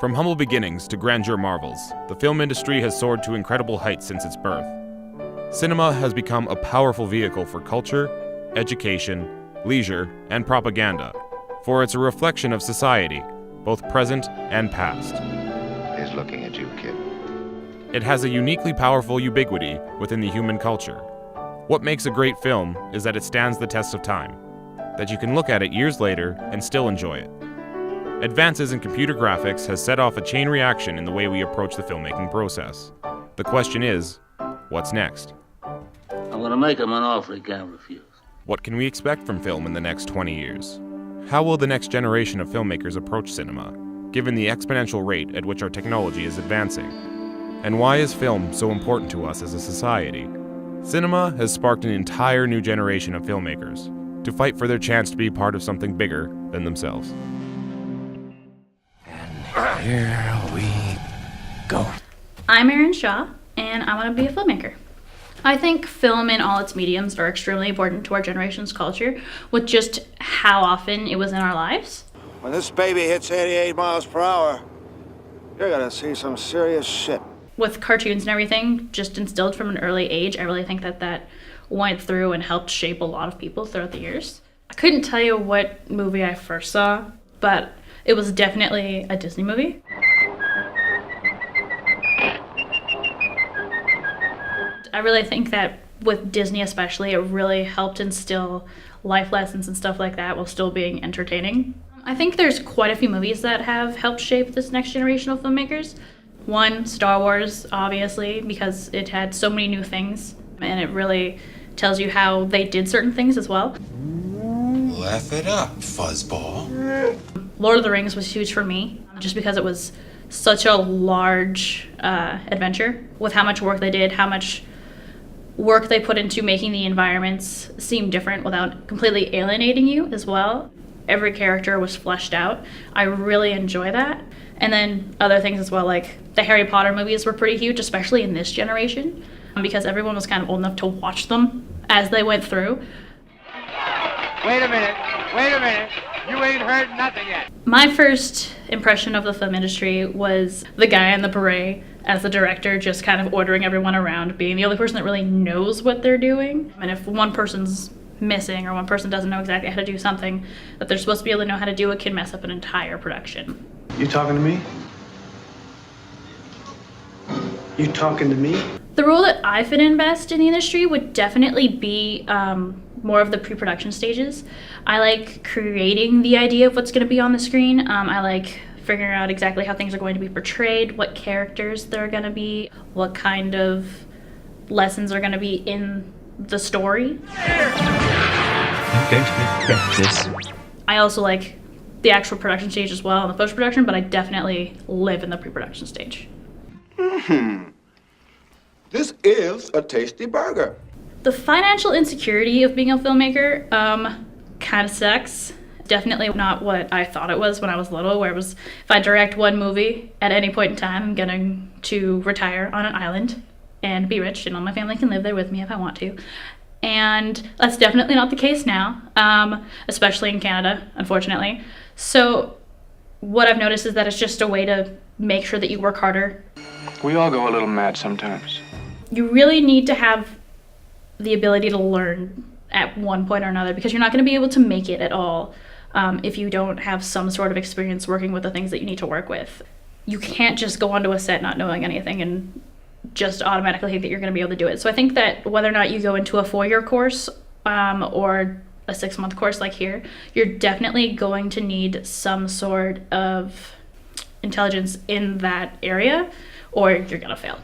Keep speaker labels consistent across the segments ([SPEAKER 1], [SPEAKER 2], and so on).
[SPEAKER 1] From humble beginnings to grandeur marvels, the film industry has soared to incredible heights since its birth. Cinema has become a powerful vehicle for culture, education, leisure, and propaganda, for it's a reflection of society, both present and past.
[SPEAKER 2] He's looking at you, kid.
[SPEAKER 1] It has a uniquely powerful ubiquity within the human culture. What makes a great film is that it stands the test of time, that you can look at it years later and still enjoy it. Advances in computer graphics has set off a chain reaction in the way we approach the filmmaking process. The question is, what's next?
[SPEAKER 3] I'm gonna make him an offer he can't refuse.
[SPEAKER 1] What can we expect from film in the next 20 years? How will the next generation of filmmakers approach cinema, given the exponential rate at which our technology is advancing? And why is film so important to us as a society? Cinema has sparked an entire new generation of filmmakers to fight for their chance to be part of something bigger than themselves.
[SPEAKER 4] Here we go.
[SPEAKER 5] I'm Erin Shaw, and I want to be a filmmaker. I think film in all its mediums are extremely important to our generation's culture, with just how often it was in our lives.
[SPEAKER 6] When this baby hits 88 miles per hour, you're gonna see some serious shit.
[SPEAKER 5] With cartoons and everything just instilled from an early age, I really think that went through and helped shape a lot of people throughout the years. I couldn't tell you what movie I first saw, but it was definitely a Disney movie. I really think that with Disney especially, it really helped instill life lessons and stuff like that while still being entertaining. I think there's quite a few movies that have helped shape this next generation of filmmakers. One, Star Wars, obviously, because it had so many new things, and it really tells you how they did certain things as well.
[SPEAKER 4] Laugh it up, fuzzball.
[SPEAKER 5] Lord of the Rings was huge for me, just because it was such a large adventure with how much work they did, how much work they put into making the environments seem different without completely alienating you as well. Every character was fleshed out. I really enjoy that. And then other things as well, like the Harry Potter movies were pretty huge, especially in this generation, because everyone was kind of old enough to watch them as they went through.
[SPEAKER 7] Wait a minute. You ain't heard nothing yet.
[SPEAKER 5] My first impression of the film industry was the guy in the beret as the director, just kind of ordering everyone around, being the only person that really knows what they're doing. And if one person's missing or one person doesn't know exactly how to do something that they're supposed to be able to know how to do, it can mess up an entire production.
[SPEAKER 8] You talking to me? You talking to me?
[SPEAKER 5] The role that I fit in best in the industry would definitely be more of the pre-production stages. I like creating the idea of what's going to be on the screen. I like figuring out exactly how things are going to be portrayed, what characters there are going to be, what kind of lessons are going to be in the story.
[SPEAKER 4] I'm going to regret this.
[SPEAKER 5] I also like the actual production stage as well and the post-production, but I definitely live in the pre-production stage.
[SPEAKER 2] This is a tasty burger.
[SPEAKER 5] The financial insecurity of being a filmmaker kind of sucks. Definitely not what I thought it was when I was little, where it was if I direct one movie at any point in time, I'm going to retire on an island and be rich, and all my family can live there with me if I want to. And that's definitely not the case now, especially in Canada, unfortunately. So what I've noticed is that it's just a way to make sure that you work harder.
[SPEAKER 8] We all go a little mad sometimes.
[SPEAKER 5] You really need to have the ability to learn at one point or another, because you're not going to be able to make it at all if you don't have some sort of experience working with the things that you need to work with. You can't just go onto a set not knowing anything and just automatically think that you're going to be able to do it. So I think that whether or not you go into a 4-year course or a 6-month course like here, you're definitely going to need some sort of intelligence in that area, or you're going to fail.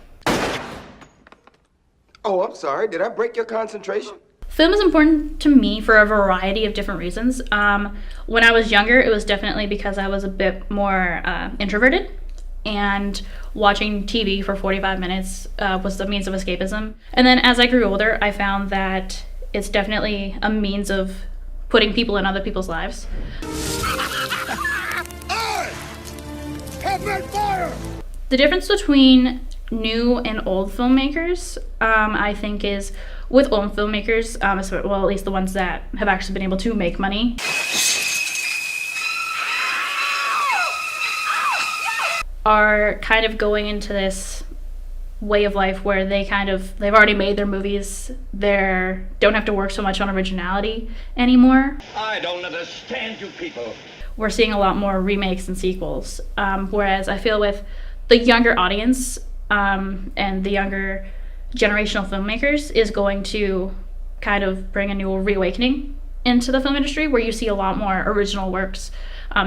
[SPEAKER 2] Oh, I'm sorry. Did I break your concentration?
[SPEAKER 5] Film is important to me for a variety of different reasons. When I was younger, it was definitely because I was a bit more introverted, and watching TV for 45 minutes was the means of escapism. And then as I grew older, I found that it's definitely a means of putting people in other people's lives. The difference between new and old filmmakers, I think, is with old filmmakers, well, at least the ones that have actually been able to make money. are kind of going into this way of life where they've already made their movies. They don't have to work so much on originality anymore.
[SPEAKER 7] I don't understand you people.
[SPEAKER 5] We're seeing a lot more remakes and sequels, whereas I feel with the younger audience and the younger generational filmmakers is going to kind of bring a new reawakening into the film industry, where you see a lot more original works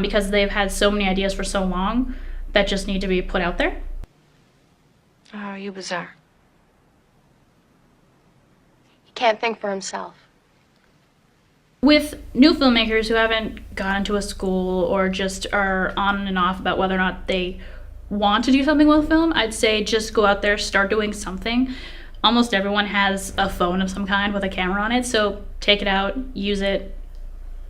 [SPEAKER 5] because they've had so many ideas for so long that just need to be put out there.
[SPEAKER 9] Oh, you bizarre. He can't think for himself.
[SPEAKER 5] With new filmmakers who haven't gone to a school or just are on and off about whether or not they want to do something with film, I'd say just go out there, start doing something. Almost everyone has a phone of some kind with a camera on it, so take it out, use it,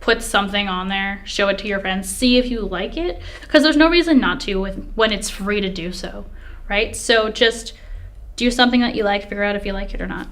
[SPEAKER 5] put something on there, show it to your friends, see if you like it, because there's no reason not to when it's free to do so, right? So just do something that you like, figure out if you like it or not.